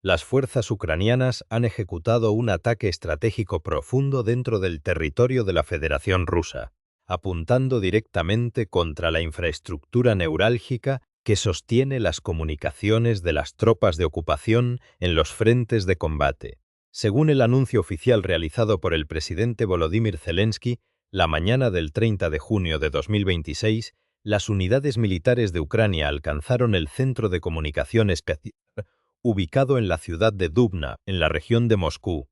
Las fuerzas ucranianas han ejecutado un ataque estratégico profundo dentro del territorio de la Federación Rusa, apuntando directamente contra la infraestructura neurálgica que sostiene las comunicaciones de las tropas de ocupación en los frentes de combate. Según el anuncio oficial realizado por el presidente Volodymyr Zelensky, la mañana del 30 de junio de 2026, las unidades militares de Ucrania alcanzaron el centro de comunicación especial ubicado en la ciudad de Dubna, en la región de Moscú.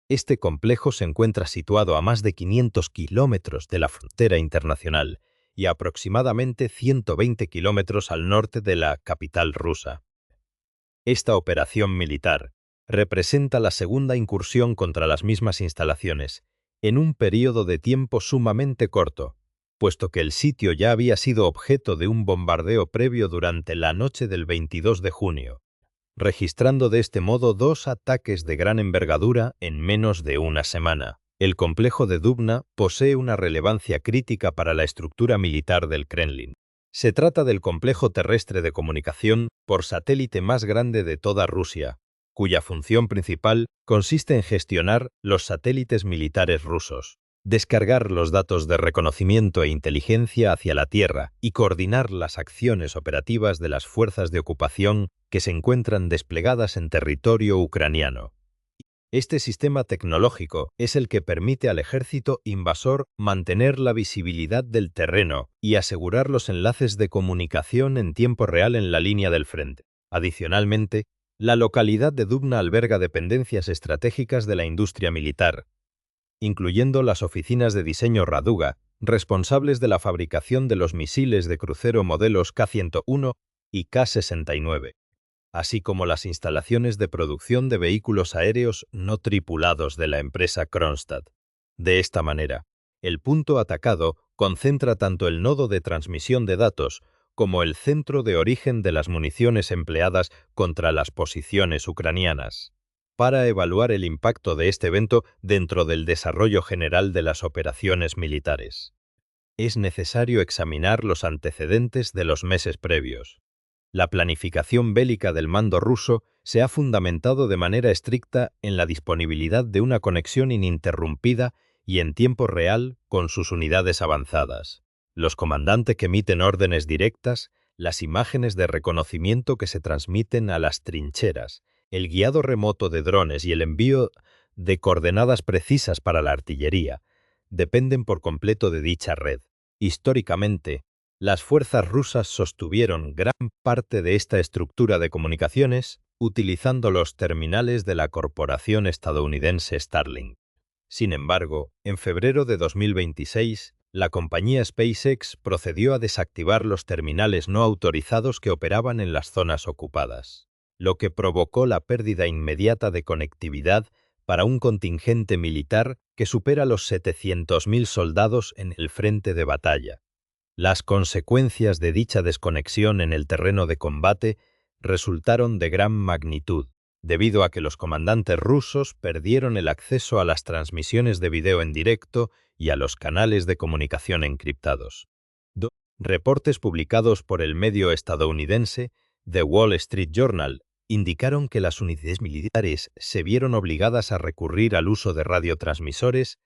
Este complejo se encuentra situado a más de 500 kilómetros de la frontera internacional y aproximadamente 120 kilómetros al norte de la capital rusa. Esta operación militar representa la segunda incursión contra las mismas instalaciones, en un período de tiempo sumamente corto, puesto que el sitio ya había sido objeto de un bombardeo previo durante la noche del 22 de junio, registrando de este modo 2 ataques de gran envergadura en menos de una semana. El complejo de Dubna posee una relevancia crítica para la estructura militar del Kremlin. Se trata del complejo terrestre de comunicación por satélite más grande de toda Rusia, cuya función principal consiste en gestionar los satélites militares rusos, descargar los datos de reconocimiento e inteligencia hacia la Tierra y coordinar las acciones operativas de las fuerzas de ocupación que se encuentran desplegadas en territorio ucraniano. Este sistema tecnológico es el que permite al ejército invasor mantener la visibilidad del terreno y asegurar los enlaces de comunicación en tiempo real en la línea del frente. Adicionalmente, la localidad de Dubna alberga dependencias estratégicas de la industria militar, incluyendo las oficinas de diseño Raduga, responsables de la fabricación de los misiles de crucero modelos K-101 y K-69, así como las instalaciones de producción de vehículos aéreos no tripulados de la empresa Kronstadt. De esta manera, el punto atacado concentra tanto el nodo de transmisión de datos como el centro de origen de las municiones empleadas contra las posiciones ucranianas. Para evaluar el impacto de este evento dentro del desarrollo general de las operaciones militares, es necesario examinar los antecedentes de los meses previos. La planificación bélica del mando ruso se ha fundamentado de manera estricta en la disponibilidad de una conexión ininterrumpida y en tiempo real con sus unidades avanzadas. Los comandantes que emiten órdenes directas, las imágenes de reconocimiento que se transmiten a las trincheras, el guiado remoto de drones y el envío de coordenadas precisas para la artillería dependen por completo de dicha red. Históricamente, las fuerzas rusas sostuvieron gran parte de esta estructura de comunicaciones utilizando los terminales de la corporación estadounidense Starlink. Sin embargo, en febrero de 2026, la compañía SpaceX procedió a desactivar los terminales no autorizados que operaban en las zonas ocupadas, lo que provocó la pérdida inmediata de conectividad para un contingente militar que supera los 700.000 soldados en el frente de batalla. Las consecuencias de dicha desconexión en el terreno de combate resultaron de gran magnitud, debido a que los comandantes rusos perdieron el acceso a las transmisiones de video en directo y a los canales de comunicación encriptados. Reportes publicados por el medio estadounidense The Wall Street Journal indicaron que las unidades militares se vieron obligadas a recurrir al uso de radiotransmisores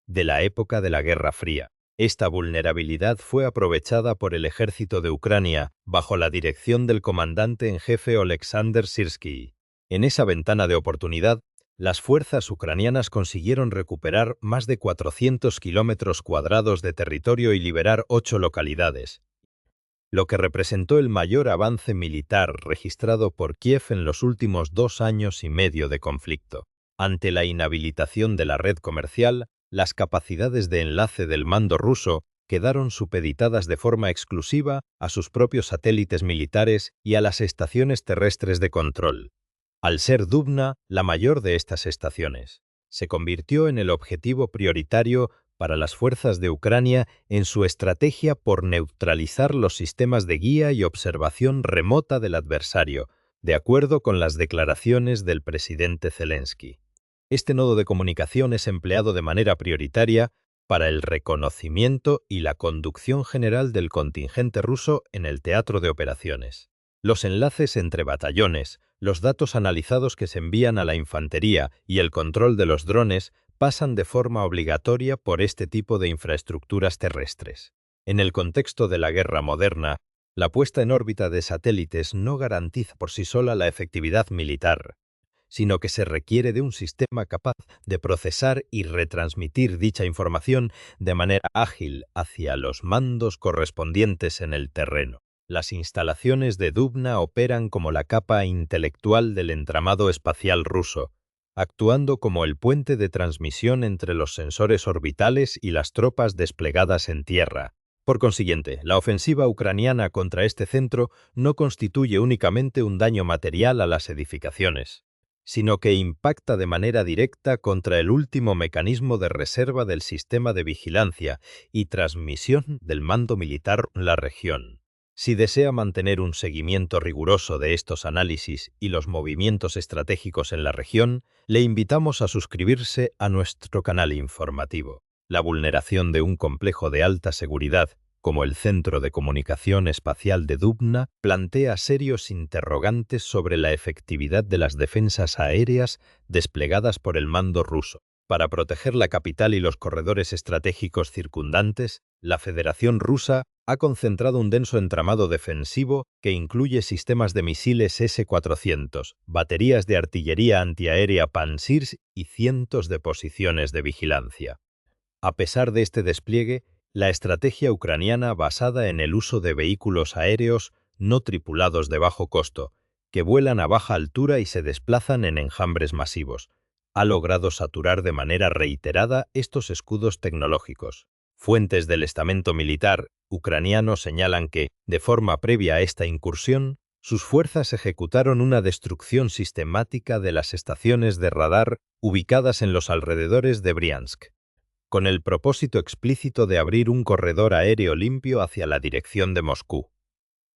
de la época de la Guerra Fría. Esta vulnerabilidad fue aprovechada por el ejército de Ucrania bajo la dirección del comandante en jefe Oleksandr Syrskyi. En esa ventana de oportunidad, las fuerzas ucranianas consiguieron recuperar más de 400 kilómetros cuadrados de territorio y liberar 8 localidades, lo que representó el mayor avance militar registrado por Kiev en los últimos 2 años y medio de conflicto. Ante la inhabilitación de la red comercial, las capacidades de enlace del mando ruso quedaron supeditadas de forma exclusiva a sus propios satélites militares y a las estaciones terrestres de control. Al ser Dubna la mayor de estas estaciones, se convirtió en el objetivo prioritario para las fuerzas de Ucrania en su estrategia por neutralizar los sistemas de guía y observación remota del adversario, de acuerdo con las declaraciones del presidente Zelensky. Este nodo de comunicación es empleado de manera prioritaria para el reconocimiento y la conducción general del contingente ruso en el teatro de operaciones. Los enlaces entre batallones, Los datos analizados que se envían a la infantería y el control de los drones pasan de forma obligatoria por este tipo de infraestructuras terrestres. En el contexto de la guerra moderna, la puesta en órbita de satélites no garantiza por sí sola la efectividad militar, sino que se requiere de un sistema capaz de procesar y retransmitir dicha información de manera ágil hacia los mandos correspondientes en el terreno. Las instalaciones de Dubna operan como la capa intelectual del entramado espacial ruso, actuando como el puente de transmisión entre los sensores orbitales y las tropas desplegadas en tierra. Por consiguiente, la ofensiva ucraniana contra este centro no constituye únicamente un daño material a las edificaciones, sino que impacta de manera directa contra el último mecanismo de reserva del sistema de vigilancia y transmisión del mando militar en la región. Si desea mantener un seguimiento riguroso de estos análisis y los movimientos estratégicos en la región, le invitamos a suscribirse a nuestro canal informativo. La vulneración de un complejo de alta seguridad, como el Centro de Comunicación Espacial de Dubna, plantea serios interrogantes sobre la efectividad de las defensas aéreas desplegadas por el mando ruso. Para proteger la capital y los corredores estratégicos circundantes, la Federación Rusa ha concentrado un denso entramado defensivo que incluye sistemas de misiles S-400, baterías de artillería antiaérea Pansirs y cientos de posiciones de vigilancia. A pesar de este despliegue, la estrategia ucraniana basada en el uso de vehículos aéreos no tripulados de bajo costo, que vuelan a baja altura y se desplazan en enjambres masivos, ha logrado saturar de manera reiterada estos escudos tecnológicos. Fuentes del estamento militar ucraniano señalan que, de forma previa a esta incursión, sus fuerzas ejecutaron una destrucción sistemática de las estaciones de radar ubicadas en los alrededores de Briansk, con el propósito explícito de abrir un corredor aéreo limpio hacia la dirección de Moscú.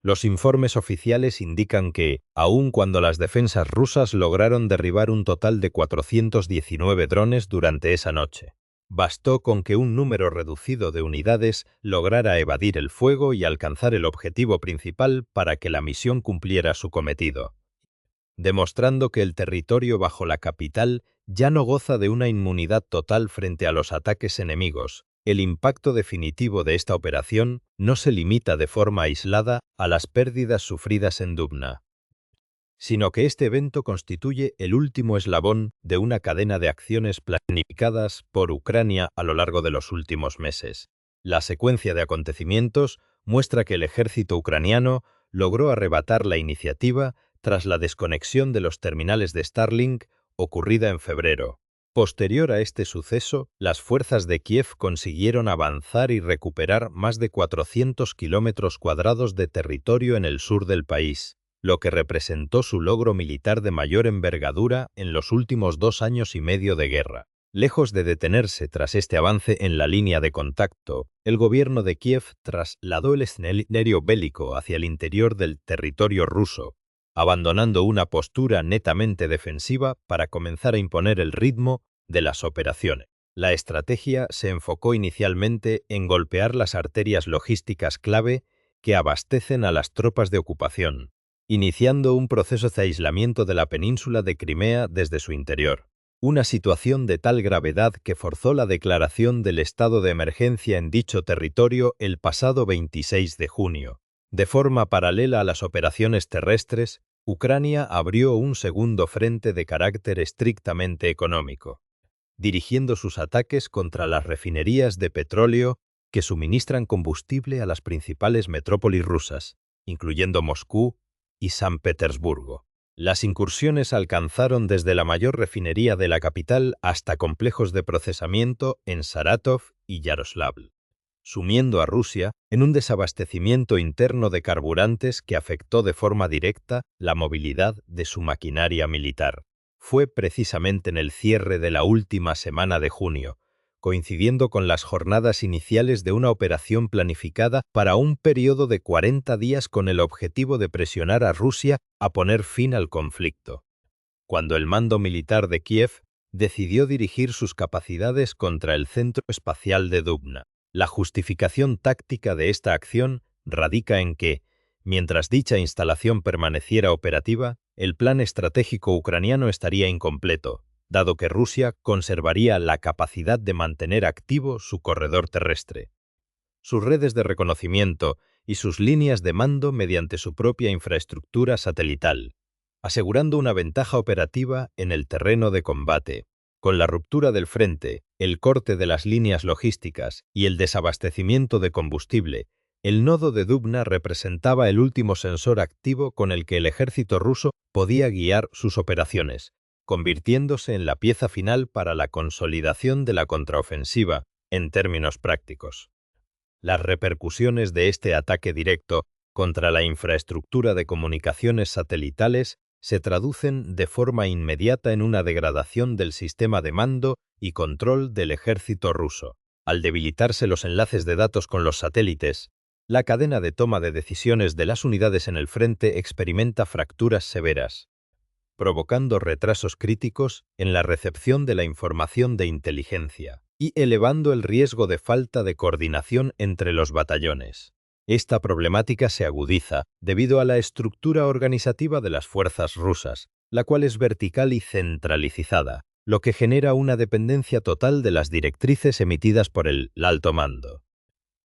Los informes oficiales indican que, aun cuando las defensas rusas lograron derribar un total de 419 drones durante esa noche, bastó con que un número reducido de unidades lograra evadir el fuego y alcanzar el objetivo principal para que la misión cumpliera su cometido, demostrando que el territorio bajo la capital ya no goza de una inmunidad total frente a los ataques enemigos. El impacto definitivo de esta operación no se limita de forma aislada a las pérdidas sufridas en Dubna, sino que este evento constituye el último eslabón de una cadena de acciones planificadas por Ucrania a lo largo de los últimos meses. La secuencia de acontecimientos muestra que el ejército ucraniano logró arrebatar la iniciativa tras la desconexión de los terminales de Starlink ocurrida en febrero. Posterior a este suceso, las fuerzas de Kiev consiguieron avanzar y recuperar más de 400 kilómetros cuadrados de territorio en el sur del país, lo que representó su logro militar de mayor envergadura en los últimos 2 años y medio de guerra. Lejos de detenerse tras este avance en la línea de contacto, el gobierno de Kiev trasladó el escenario bélico hacia el interior del territorio ruso, abandonando una postura netamente defensiva para comenzar a imponer el ritmo de las operaciones. La estrategia se enfocó inicialmente en golpear las arterias logísticas clave que abastecen a las tropas de ocupación, iniciando un proceso de aislamiento de la península de Crimea desde su interior. Una situación de tal gravedad que forzó la declaración del estado de emergencia en dicho territorio el pasado 26 de junio. De forma paralela a las operaciones terrestres, Ucrania abrió un segundo frente de carácter estrictamente económico, dirigiendo sus ataques contra las refinerías de petróleo que suministran combustible a las principales metrópolis rusas, incluyendo Moscú y San Petersburgo. Las incursiones alcanzaron desde la mayor refinería de la capital hasta complejos de procesamiento en Saratov y Yaroslavl, sumiendo a Rusia en un desabastecimiento interno de carburantes que afectó de forma directa la movilidad de su maquinaria militar. Fue precisamente en el cierre de la última semana de junio, coincidiendo con las jornadas iniciales de una operación planificada para un periodo de 40 días con el objetivo de presionar a Rusia a poner fin al conflicto, cuando el mando militar de Kiev decidió dirigir sus capacidades contra el centro espacial de Dubna. La justificación táctica de esta acción radica en que, mientras dicha instalación permaneciera operativa, el plan estratégico ucraniano estaría incompleto, dado que Rusia conservaría la capacidad de mantener activo su corredor terrestre, sus redes de reconocimiento y sus líneas de mando mediante su propia infraestructura satelital, asegurando una ventaja operativa en el terreno de combate. Con la ruptura del frente, el corte de las líneas logísticas y el desabastecimiento de combustible, el nodo de Dubna representaba el último sensor activo con el que el ejército ruso podía guiar sus operaciones, convirtiéndose en la pieza final para la consolidación de la contraofensiva en términos prácticos. Las repercusiones de este ataque directo contra la infraestructura de comunicaciones satelitales se traducen de forma inmediata en una degradación del sistema de mando y control del ejército ruso. Al debilitarse los enlaces de datos con los satélites, la cadena de toma de decisiones de las unidades en el frente experimenta fracturas severas, provocando retrasos críticos en la recepción de la información de inteligencia y elevando el riesgo de falta de coordinación entre los batallones. Esta problemática se agudiza debido a la estructura organizativa de las fuerzas rusas, la cual es vertical y centralizada, lo que genera una dependencia total de las directrices emitidas por el alto mando,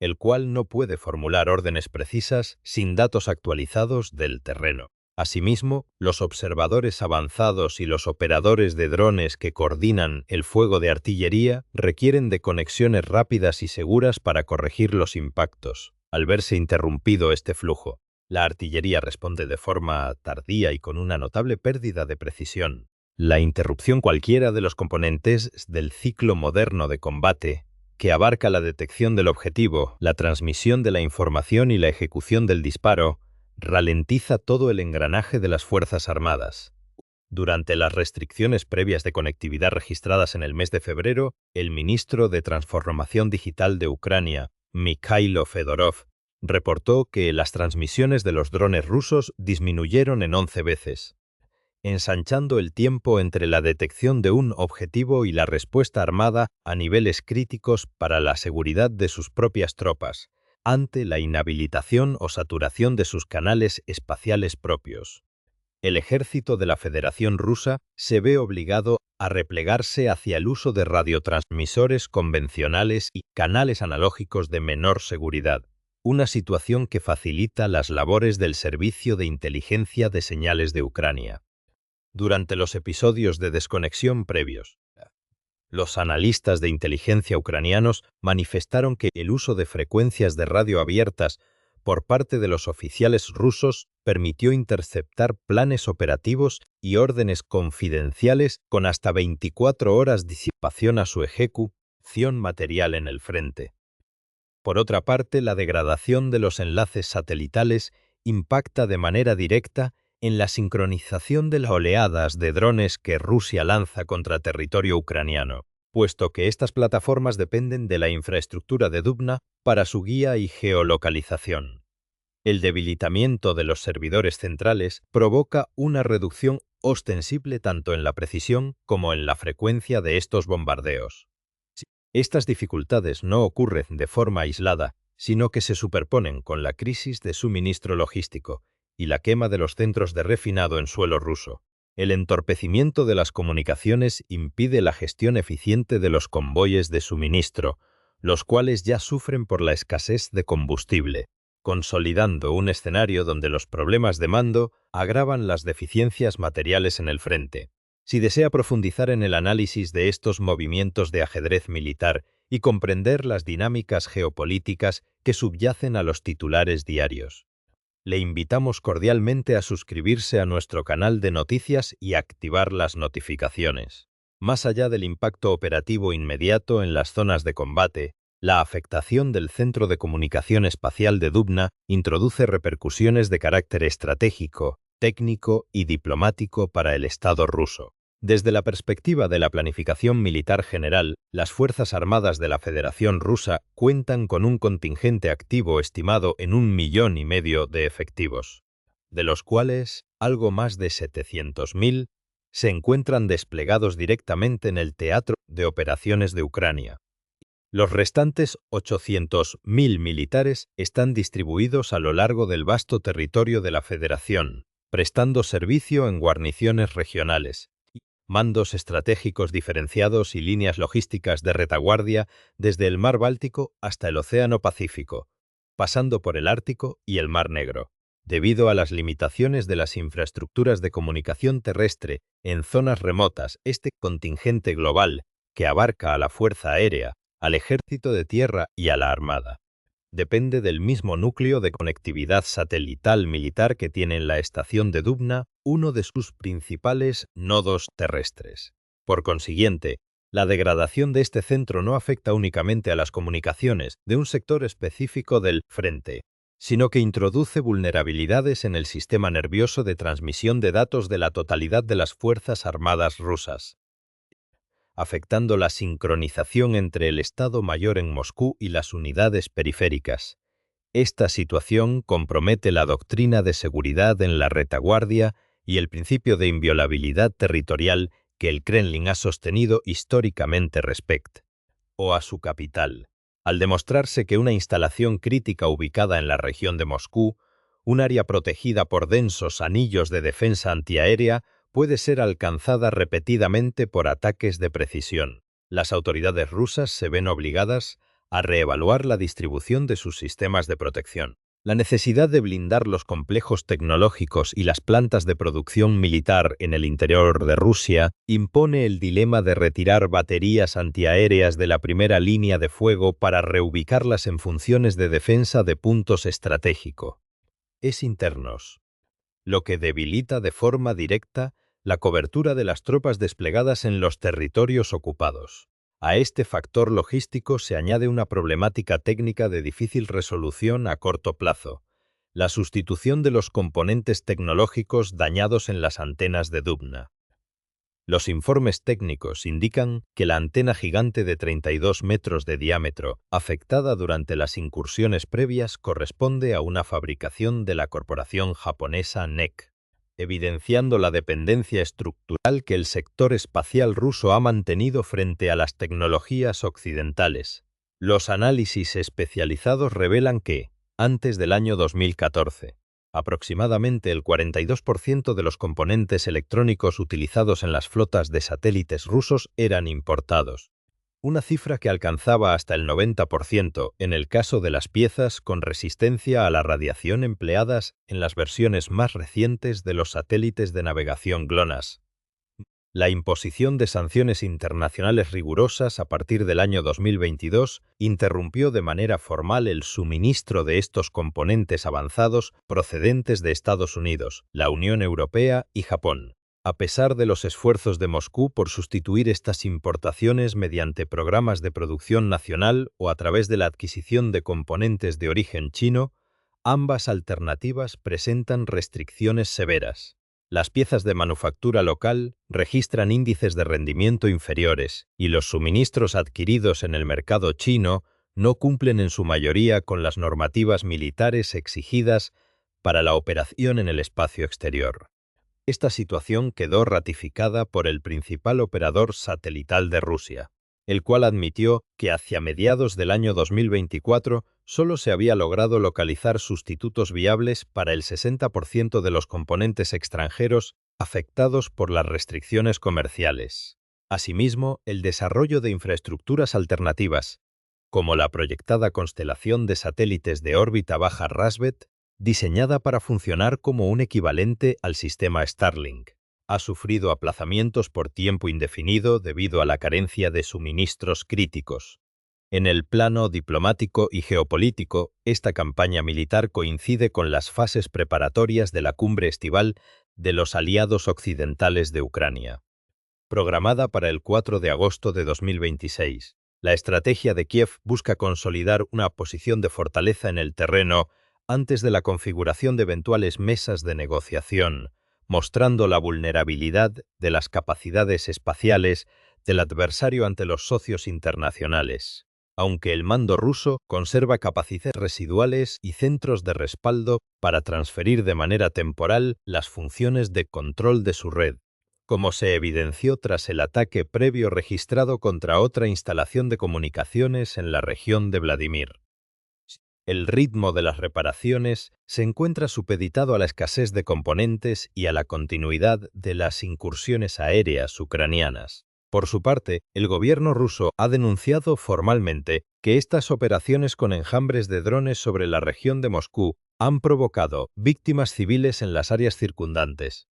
el cual no puede formular órdenes precisas sin datos actualizados del terreno. Asimismo, los observadores avanzados y los operadores de drones que coordinan el fuego de artillería requieren de conexiones rápidas y seguras para corregir los impactos. Al verse interrumpido este flujo, la artillería responde de forma tardía y con una notable pérdida de precisión. La interrupción cualquiera de los componentes del ciclo moderno de combate, que abarca la detección del objetivo, la transmisión de la información y la ejecución del disparo, ralentiza todo el engranaje de las Fuerzas Armadas. Durante las restricciones previas de conectividad registradas en el mes de febrero, el ministro de Transformación Digital de Ucrania, Mikhailo Fedorov, reportó que las transmisiones de los drones rusos disminuyeron en 11 veces, ensanchando el tiempo entre la detección de un objetivo y la respuesta armada a niveles críticos para la seguridad de sus propias tropas, ante la inhabilitación o saturación de sus canales espaciales propios. El ejército de la Federación Rusa se ve obligado a replegarse hacia el uso de radiotransmisores convencionales y canales analógicos de menor seguridad, una situación que facilita las labores del Servicio de Inteligencia de Señales de Ucrania. Durante los episodios de desconexión previos, los analistas de inteligencia ucranianos manifestaron que el uso de frecuencias de radio abiertas por parte de los oficiales rusos permitió interceptar planes operativos y órdenes confidenciales con hasta 24 horas de disipación a su ejecución material en el frente. Por otra parte, la degradación de los enlaces satelitales impacta de manera directa en la sincronización de las oleadas de drones que Rusia lanza contra territorio ucraniano, puesto que estas plataformas dependen de la infraestructura de Dubna para su guía y geolocalización. El debilitamiento de los servidores centrales provoca una reducción ostensible tanto en la precisión como en la frecuencia de estos bombardeos. Estas dificultades no ocurren de forma aislada, sino que se superponen con la crisis de suministro logístico y la quema de los centros de refinado en suelo ruso. El entorpecimiento de las comunicaciones impide la gestión eficiente de los convoyes de suministro, los cuales ya sufren por la escasez de combustible, consolidando un escenario donde los problemas de mando agravan las deficiencias materiales en el frente. Si desea profundizar en el análisis de estos movimientos de ajedrez militar y comprender las dinámicas geopolíticas que subyacen a los titulares diarios, le invitamos cordialmente a suscribirse a nuestro canal de noticias y activar las notificaciones. Más allá del impacto operativo inmediato en las zonas de combate, la afectación del Centro de Comunicación Espacial de Dubna introduce repercusiones de carácter estratégico, técnico y diplomático para el Estado ruso. Desde la perspectiva de la planificación militar general, las Fuerzas Armadas de la Federación Rusa cuentan con un contingente activo estimado en 1,5 millones de efectivos, de los cuales algo más de 700.000 se encuentran desplegados directamente en el teatro de operaciones de Ucrania. Los restantes 800.000 militares están distribuidos a lo largo del vasto territorio de la Federación, prestando servicio en guarniciones regionales, mandos estratégicos diferenciados y líneas logísticas de retaguardia desde el Mar Báltico hasta el Océano Pacífico, pasando por el Ártico y el Mar Negro. Debido a las limitaciones de las infraestructuras de comunicación terrestre en zonas remotas, este contingente global, que abarca a la Fuerza Aérea, al Ejército de Tierra y a la Armada, depende del mismo núcleo de conectividad satelital militar que tiene en la estación de Dubna, uno de sus principales nodos terrestres. Por consiguiente, la degradación de este centro no afecta únicamente a las comunicaciones de un sector específico del frente, sino que introduce vulnerabilidades en el sistema nervioso de transmisión de datos de la totalidad de las Fuerzas Armadas rusas, afectando la sincronización entre el Estado Mayor en Moscú y las unidades periféricas. Esta situación compromete la doctrina de seguridad en la retaguardia y el principio de inviolabilidad territorial que el Kremlin ha sostenido históricamente respecto a su capital, al demostrarse que una instalación crítica ubicada en la región de Moscú, un área protegida por densos anillos de defensa antiaérea, puede ser alcanzada repetidamente por ataques de precisión. Las autoridades rusas se ven obligadas a reevaluar la distribución de sus sistemas de protección. La necesidad de blindar los complejos tecnológicos y las plantas de producción militar en el interior de Rusia impone el dilema de retirar baterías antiaéreas de la primera línea de fuego para reubicarlas en funciones de defensa de puntos estratégicos internos, lo que debilita de forma directa la cobertura de las tropas desplegadas en los territorios ocupados. A este factor logístico se añade una problemática técnica de difícil resolución a corto plazo: la sustitución de los componentes tecnológicos dañados en las antenas de Dubna. Los informes técnicos indican que la antena gigante de 32 metros de diámetro, afectada durante las incursiones previas, corresponde a una fabricación de la corporación japonesa NEC, evidenciando la dependencia estructural que el sector espacial ruso ha mantenido frente a las tecnologías occidentales. Los análisis especializados revelan que, antes del año 2014, aproximadamente el 42% de los componentes electrónicos utilizados en las flotas de satélites rusos eran importados, una cifra que alcanzaba hasta el 90% en el caso de las piezas con resistencia a la radiación empleadas en las versiones más recientes de los satélites de navegación GLONASS. La imposición de sanciones internacionales rigurosas a partir del año 2022 interrumpió de manera formal el suministro de estos componentes avanzados procedentes de Estados Unidos, la Unión Europea y Japón. A pesar de los esfuerzos de Moscú por sustituir estas importaciones mediante programas de producción nacional o a través de la adquisición de componentes de origen chino, ambas alternativas presentan restricciones severas. Las piezas de manufactura local registran índices de rendimiento inferiores y los suministros adquiridos en el mercado chino no cumplen en su mayoría con las normativas militares exigidas para la operación en el espacio exterior. Esta situación quedó ratificada por el principal operador satelital de Rusia, el cual admitió que hacia mediados del año 2024 solo se había logrado localizar sustitutos viables para el 60% de los componentes extranjeros afectados por las restricciones comerciales. Asimismo, el desarrollo de infraestructuras alternativas, como la proyectada constelación de satélites de órbita baja Rasvet, diseñada para funcionar como un equivalente al sistema Starlink, ha sufrido aplazamientos por tiempo indefinido debido a la carencia de suministros críticos. En el plano diplomático y geopolítico, esta campaña militar coincide con las fases preparatorias de la cumbre estival de los aliados occidentales de Ucrania, programada para el 4 de agosto de 2026. La estrategia de Kiev busca consolidar una posición de fortaleza en el terreno antes de la configuración de eventuales mesas de negociación, mostrando la vulnerabilidad de las capacidades espaciales del adversario ante los socios internacionales. Aunque el mando ruso conserva capacidades residuales y centros de respaldo para transferir de manera temporal las funciones de control de su red, como se evidenció tras el ataque previo registrado contra otra instalación de comunicaciones en la región de Vladimir. El ritmo de las reparaciones se encuentra supeditado a la escasez de componentes y a la continuidad de las incursiones aéreas ucranianas. Por su parte, el gobierno ruso ha denunciado formalmente que estas operaciones con enjambres de drones sobre la región de Moscú han provocado víctimas civiles en las áreas circundantes,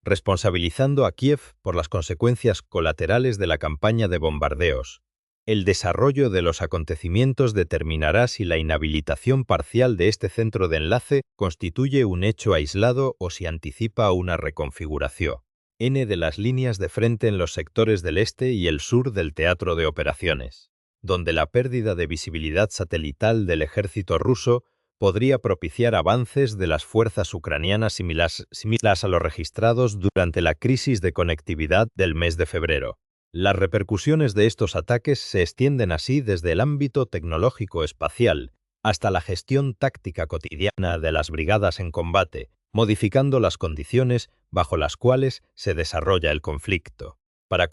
responsabilizando a Kiev por las consecuencias colaterales de la campaña de bombardeos. El desarrollo de los acontecimientos determinará si la inhabilitación parcial de este centro de enlace constituye un hecho aislado o si anticipa una reconfiguración de las líneas de frente en los sectores del este y el sur del teatro de operaciones, donde la pérdida de visibilidad satelital del ejército ruso podría propiciar avances de las fuerzas ucranianas similares a los registrados durante la crisis de conectividad del mes de febrero. Las repercusiones de estos ataques se extienden así desde el ámbito tecnológico espacial hasta la gestión táctica cotidiana de las brigadas en combate, modificando las condiciones bajo las cuales se desarrolla el conflicto. Para